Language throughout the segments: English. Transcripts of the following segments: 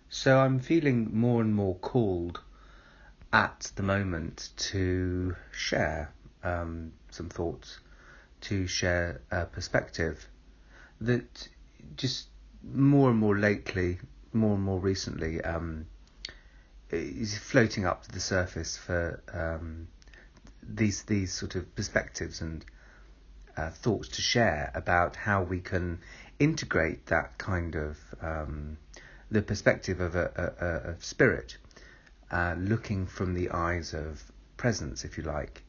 So I'm feeling more and more called at the moment to share some thoughts, to share a perspective that just more and more lately, more and more recently, is floating up to the surface for these sort of perspectives and thoughts to share about how we can integrate that kind of the perspective of a spirit, looking from the eyes of presence, if you like,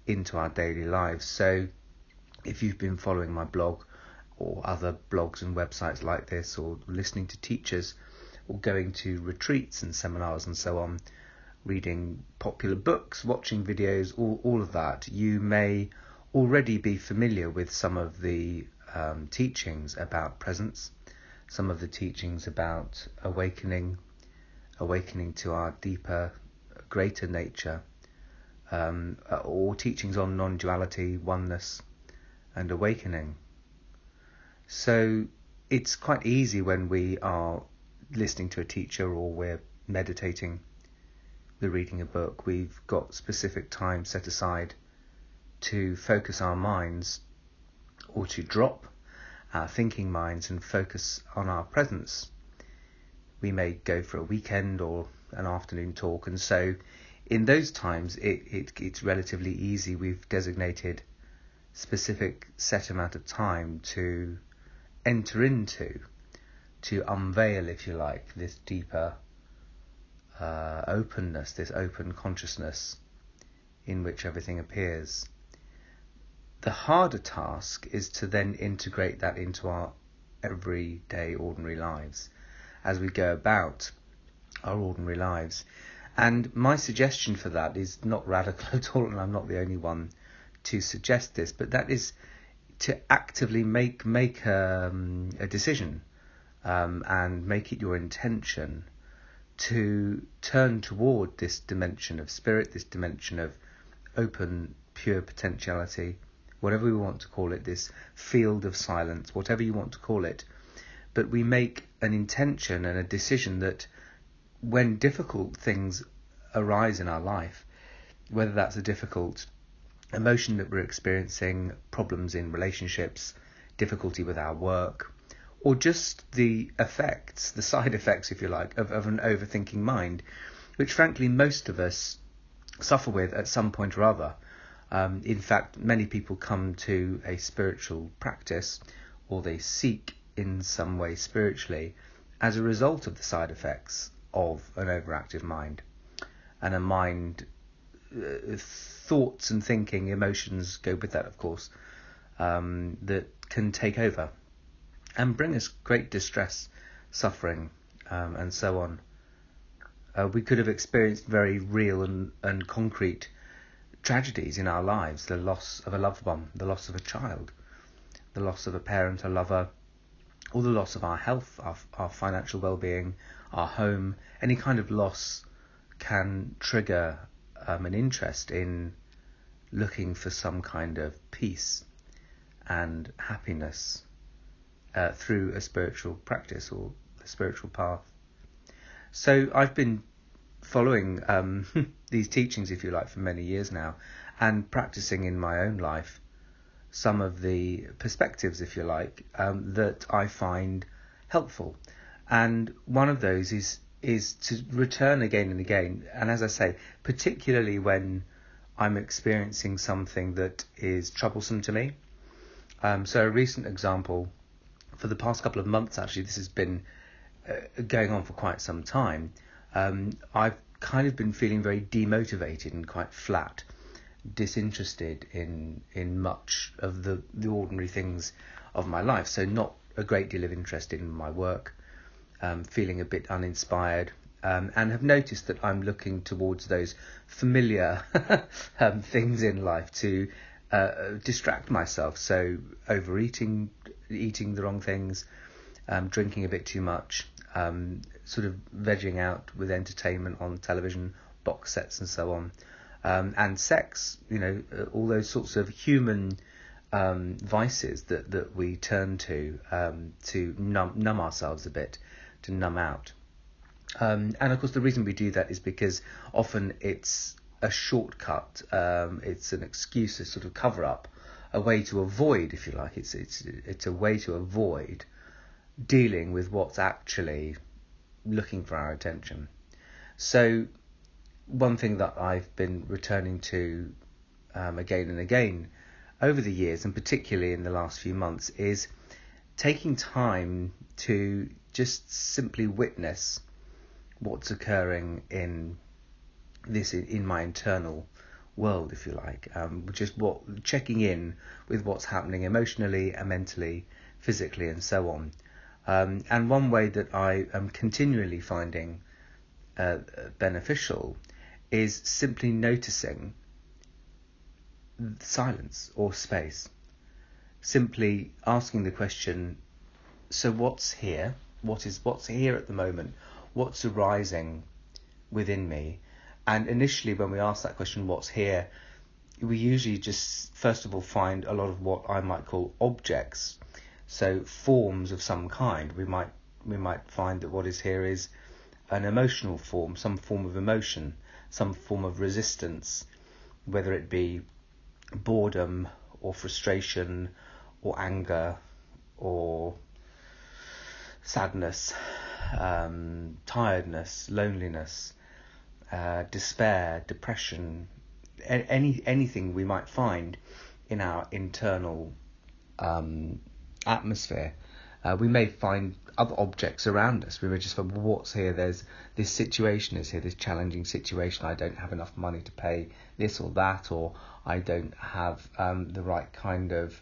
into our daily lives. So if you've been following my blog or other blogs and websites like this, or listening to teachers, or going to retreats and seminars and so on, reading popular books, watching videos, all of that, you may already be familiar with some of the teachings about presence, some of the teachings about awakening to our deeper, greater nature, or teachings on non-duality, oneness, and awakening. So it's quite easy when we are listening to a teacher, or we're meditating, we're reading a book, we've got specific time set aside to focus our minds, or to drop our thinking minds and focus on our presence. We may go for a weekend or an afternoon talk, and so in those times it's relatively easy. We've designated specific set amount of time to enter into, to unveil, if you like, this deeper openness, this open consciousness in which everything appears. The harder task is to then integrate that into our everyday, ordinary lives as we go about our ordinary lives. And my suggestion for that is not radical at all, and I'm not the only one to suggest this, but that is to actively make a decision, and make it your intention to turn toward this dimension of spirit, this dimension of open, pure potentiality, whatever we want to call it, this field of silence, whatever you want to call it. But we make an intention and a decision that when difficult things arise in our life, whether that's a difficult emotion that we're experiencing, problems in relationships, difficulty with our work, or just the effects, the side effects, if you like, of an overthinking mind, which frankly most of us suffer with at some point or other. In fact, many people come to a spiritual practice, or they seek in some way spiritually, as a result of the side effects of an overactive mind. And a mind, thoughts and thinking, emotions go with that, of course, that can take over and bring us great distress, suffering, and so on. We could have experienced very real and concrete tragedies in our lives: the loss of a loved one, the loss of a child, the loss of a parent, a lover, or the loss of our health, our financial well-being, our home. Any kind of loss can trigger an interest in looking for some kind of peace and happiness through a spiritual practice or a spiritual path. So I've been following these teachings, if you like, for many years now, and practicing in my own life some of the perspectives, if you like, that I find helpful. And one of those is to return again and again, and as I say, particularly when I'm experiencing something that is troublesome to me. So a recent example, for the past couple of months actually, this has been going on for quite some time. I've kind of been feeling very demotivated and quite flat, disinterested in much of the ordinary things of my life. So not a great deal of interest in my work, feeling a bit uninspired, and have noticed that I'm looking towards those familiar things in life to distract myself. So overeating, eating the wrong things, drinking a bit too much, sort of vegging out with entertainment on television, box sets and so on, and sex, all those sorts of human vices that we turn to numb ourselves a bit, to numb out. And of course, the reason we do that is because often it's a shortcut. It's an excuse, a sort of cover up, a way to avoid, if you like. It's a way to avoid dealing with what's actually looking for our attention. So one thing that I've been returning to again and again over the years, and particularly in the last few months, is taking time to just simply witness what's occurring in my internal world, if you like, just checking in with what's happening emotionally and mentally, physically, and so on. And one way that I am continually finding beneficial is simply noticing silence or space. Simply asking the question, so what's here? What's here at the moment? What's arising within me? And initially when we ask that question, what's here, we usually just first of all find a lot of what I might call objects. So forms of some kind. We might find that what is here is an emotional form, some form of emotion, some form of resistance, whether it be boredom or frustration or anger or sadness, tiredness, loneliness, despair, depression, anything we might find in our internal atmosphere. We may find other objects around us. We may just find, well, what's here? There's this situation is here, this challenging situation. I don't have enough money to pay this or that, or I don't have the right kind of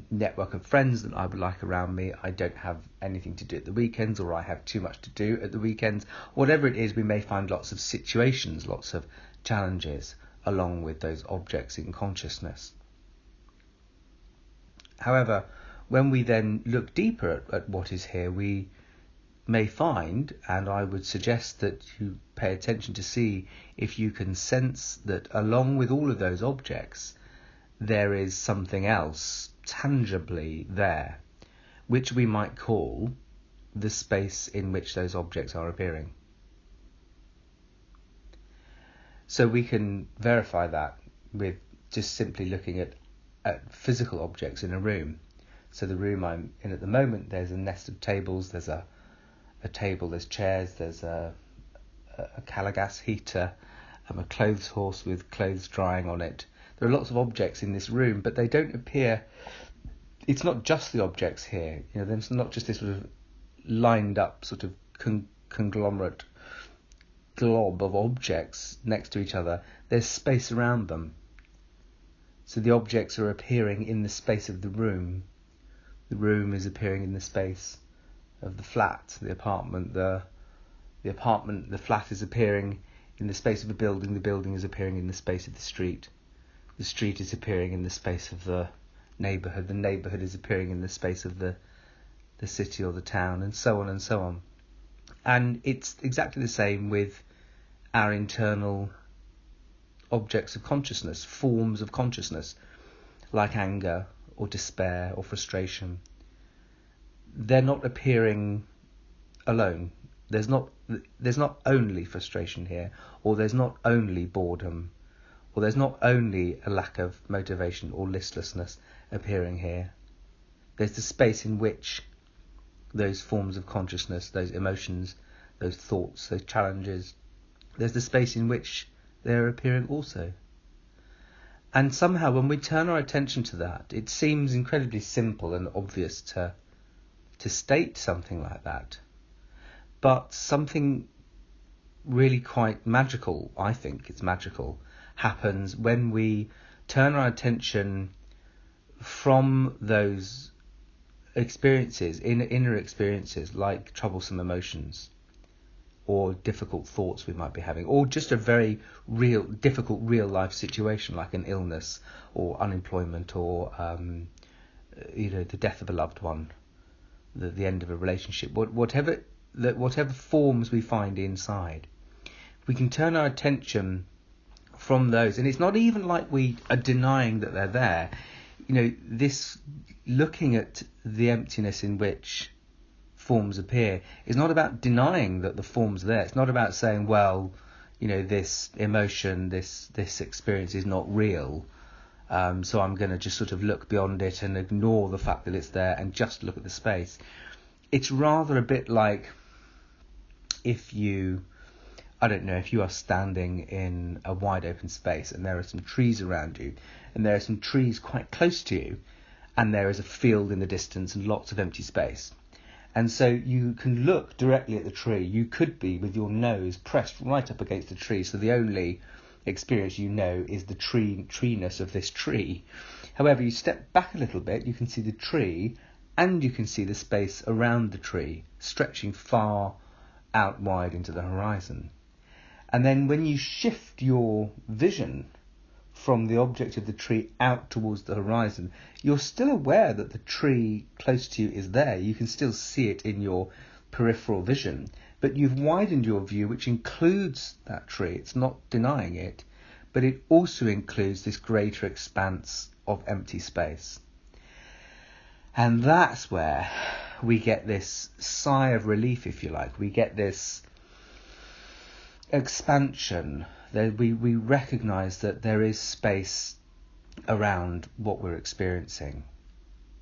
network of friends that I would like around me. I don't have anything to do at the weekends, or I have too much to do at the weekends. Whatever it is, we may find lots of situations, lots of challenges along with those objects in consciousness. However, when we then look deeper at what is here, we may find, and I would suggest that you pay attention to see if you can sense that along with all of those objects, there is something else tangibly there, which we might call the space in which those objects are appearing. So we can verify that with just simply looking at physical objects in a room. So the room I'm in at the moment, there's a nest of tables, there's a table, there's chairs, there's a Calagas heater, a clothes horse with clothes drying on it. There are lots of objects in this room, but they don't appear, it's not just the objects here, there's not just this sort of lined up sort of conglomerate glob of objects next to each other. There's space around them. So the objects are appearing in the space of the room. The room is appearing in the space of the flat, the apartment. The flat is appearing in the space of a building. The building is appearing in the space of the street. The street is appearing in the space of the neighbourhood. The neighbourhood is appearing in the space of the city or the town, and so on and so on. And it's exactly the same with our internal objects of consciousness, forms of consciousness, like anger or despair or frustration. They're not appearing alone. There's not only frustration here, or there's not only boredom, or there's not only a lack of motivation or listlessness appearing here. There's the space in which those forms of consciousness, those emotions, those thoughts, those challenges, there's the space in which they're appearing also. And somehow when we turn our attention to that, it seems incredibly simple and obvious to state something like that. But something really quite magical, I think it's magical, happens when we turn our attention from those experiences, inner experiences like troublesome emotions or difficult thoughts we might be having, or just a very difficult real life situation like an illness or unemployment or the death of a loved one, the end of a relationship, whatever forms we find inside. We can turn our attention from those, and it's not even like we are denying that they're there. This looking at the emptiness in which forms appear is not about denying that the form's there. It's not about saying, well, this emotion, this experience is not real, so I'm going to just sort of look beyond it and ignore the fact that it's there and just look at the space. It's rather a bit like if you are standing in a wide open space and there are some trees around you, and there are some trees quite close to you, and there is a field in the distance and lots of empty space. And so you can look directly at the tree. You could be with your nose pressed right up against the tree, so the only experience is the treeness of this tree. However, you step back a little bit, you can see the tree, and you can see the space around the tree stretching far out wide into the horizon. And then when you shift your vision from the object of the tree out towards the horizon, you're still aware that the tree close to you is there. You can still see it in your peripheral vision, but you've widened your view, which includes that tree. It's not denying it, but it also includes this greater expanse of empty space. And that's where we get this sigh of relief, if you like. We get this expansion. That we recognise that there is space around what we're experiencing.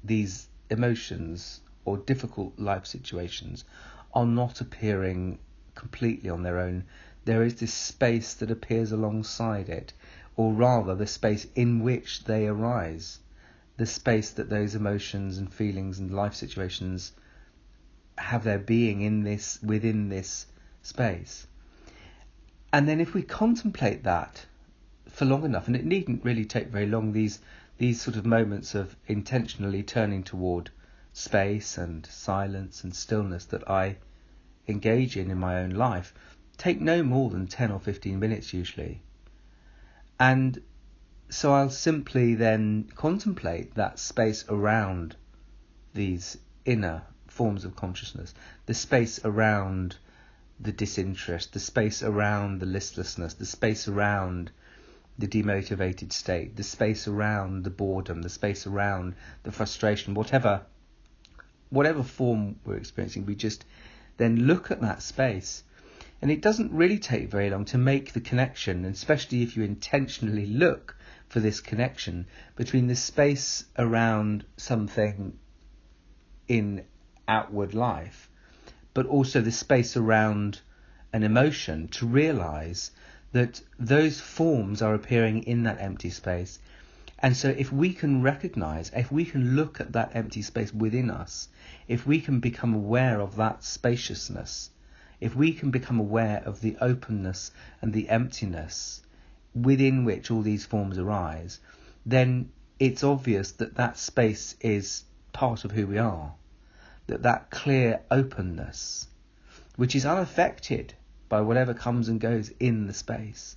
These emotions or difficult life situations are not appearing completely on their own. There is this space that appears alongside it, or rather the space in which they arise. The space that those emotions and feelings and life situations have their being within this space. And then if we contemplate that for long enough, and it needn't really take very long, these sort of moments of intentionally turning toward space and silence and stillness that I engage in my own life take no more than 10 or 15 minutes usually. And so I'll simply then contemplate that space around these inner forms of consciousness, the space around the disinterest, the space around the listlessness, the space around the demotivated state, the space around the boredom, the space around the frustration, whatever form we're experiencing, we just then look at that space. And it doesn't really take very long to make the connection, and especially if you intentionally look for this connection between the space around something in outward life, but also the space around an emotion, to realise that those forms are appearing in that empty space. And so if we can recognise, if we can look at that empty space within us, if we can become aware of that spaciousness, if we can become aware of the openness and the emptiness within which all these forms arise, then it's obvious that that space is part of who we are. That clear openness, which is unaffected by whatever comes and goes in the space,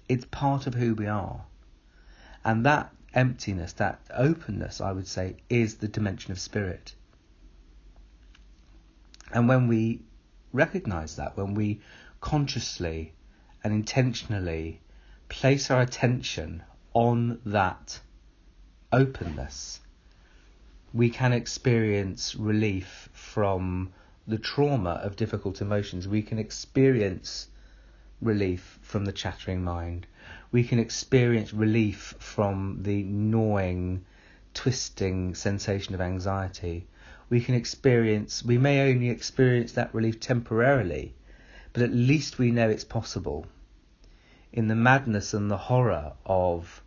it's part of who we are. And that emptiness, that openness, I would say, is the dimension of spirit. And when we recognise that, when we consciously and intentionally place our attention on that openness, we can experience relief from the trauma of difficult emotions. We can experience relief from the chattering mind. We can experience relief from the gnawing, twisting sensation of anxiety. We may only experience that relief temporarily, but at least we know it's possible. In the madness and the horror of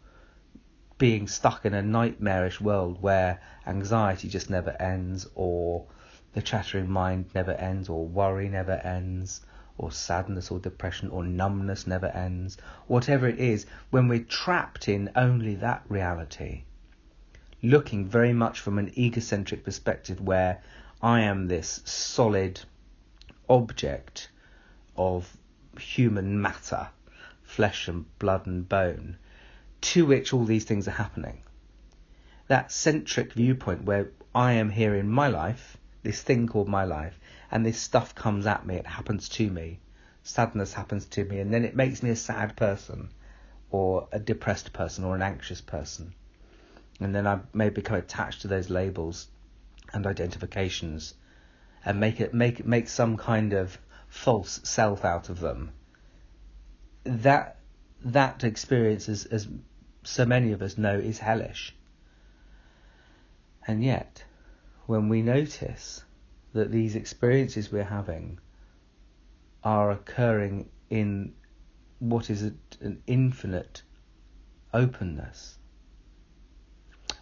being stuck in a nightmarish world where anxiety just never ends, or the chattering mind never ends, or worry never ends, or sadness or depression or numbness never ends, whatever it is, when we're trapped in only that reality, looking very much from an egocentric perspective where I am this solid object of human matter, flesh and blood and bone, to which all these things are happening. That centric viewpoint where I am here in my life, this thing called my life, and this stuff comes at me, it happens to me, sadness happens to me, and then it makes me a sad person, or a depressed person, or an anxious person. And then I may become attached to those labels and identifications, and make some kind of false self out of them, that experience, as so many of us know, is hellish. And yet, when we notice that these experiences we're having are occurring in what is an infinite openness,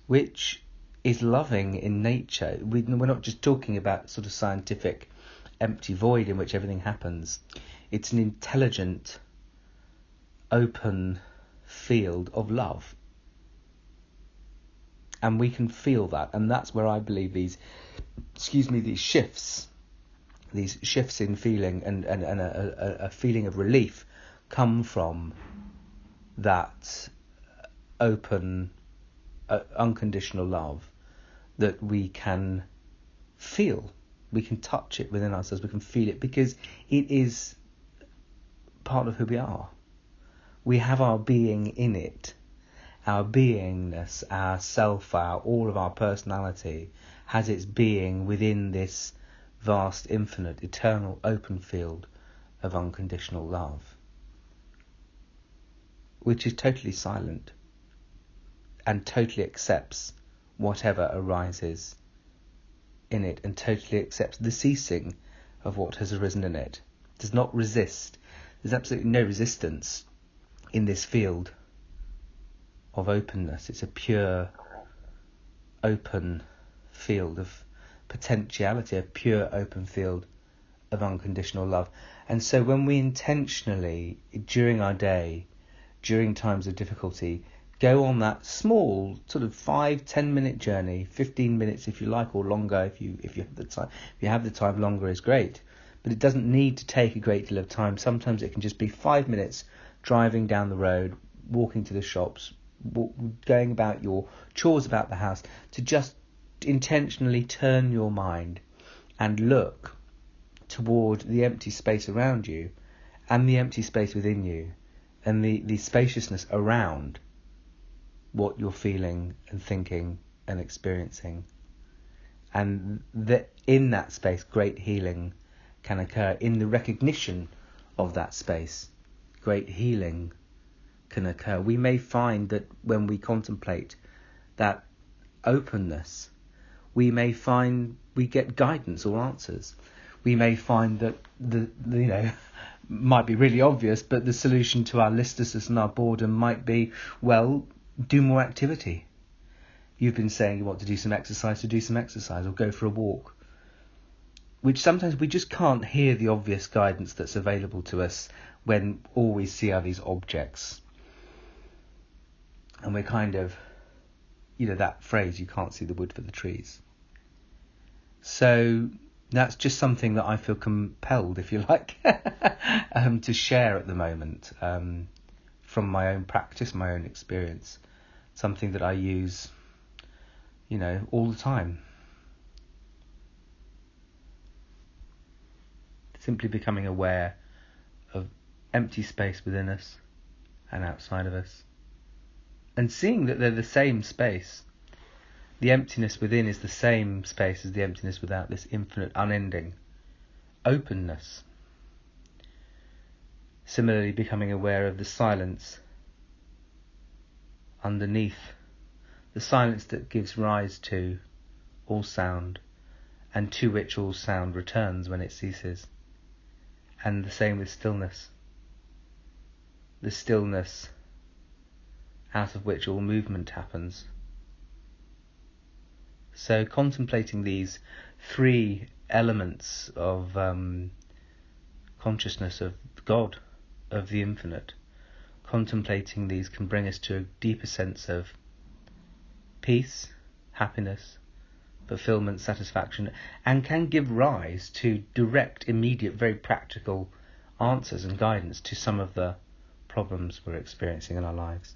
which is loving in nature. We're not just talking about sort of scientific empty void in which everything happens. It's an intelligent, open field of love. And we can feel that, and that's where I believe these shifts in feeling and a feeling of relief come from that open, unconditional love that we can feel. We can touch it within ourselves, we can feel it, because it is part of who we are. We have our being in it. Our beingness, our self, all of our personality has its being within this vast, infinite, eternal, open field of unconditional love, which is totally silent and totally accepts whatever arises in it, and totally accepts the ceasing of what has arisen in it. Does not resist. There's absolutely no resistance in this field of openness. It's a pure, open field of potentiality, a pure, open field of unconditional love. And so when we intentionally, during our day, during times of difficulty, go on that small sort of 5-10 minute journey, 15 minutes if you like, or longer if you have the time. If you have the time, longer is great, but it doesn't need to take a great deal of time. Sometimes it can just be 5 minutes driving down the road, walking to the shops, going about your chores about the house, to just intentionally turn your mind and look toward the empty space around you and the empty space within you and the spaciousness around what you're feeling and thinking and experiencing. And that in that space, great healing can occur. In the recognition of that space, great healing can occur. We may find that when we contemplate that openness, we may find we get guidance or answers. We may find that might be really obvious, but the solution to our listlessness and our boredom might be, well, do more activity. You've been saying you want to do some exercise, or go for a walk. Which sometimes we just can't hear the obvious guidance that's available to us when all we see are these objects. And we're kind of, that phrase, you can't see the wood for the trees. So that's just something that I feel compelled, if you like, to share at the moment, from my own practice, my own experience. Something that I use, all the time. Simply becoming aware of empty space within us and outside of us, and seeing that they're the same space. The emptiness within is the same space as the emptiness without, this infinite, unending openness. Similarly, becoming aware of the silence underneath, the silence that gives rise to all sound, and to which all sound returns when it ceases. And the same with stillness. The stillness out of which all movement happens. So contemplating these three elements of consciousness, of God, of the infinite, contemplating these can bring us to a deeper sense of peace, happiness, fulfillment, satisfaction, and can give rise to direct, immediate, very practical answers and guidance to some of the problems we're experiencing in our lives.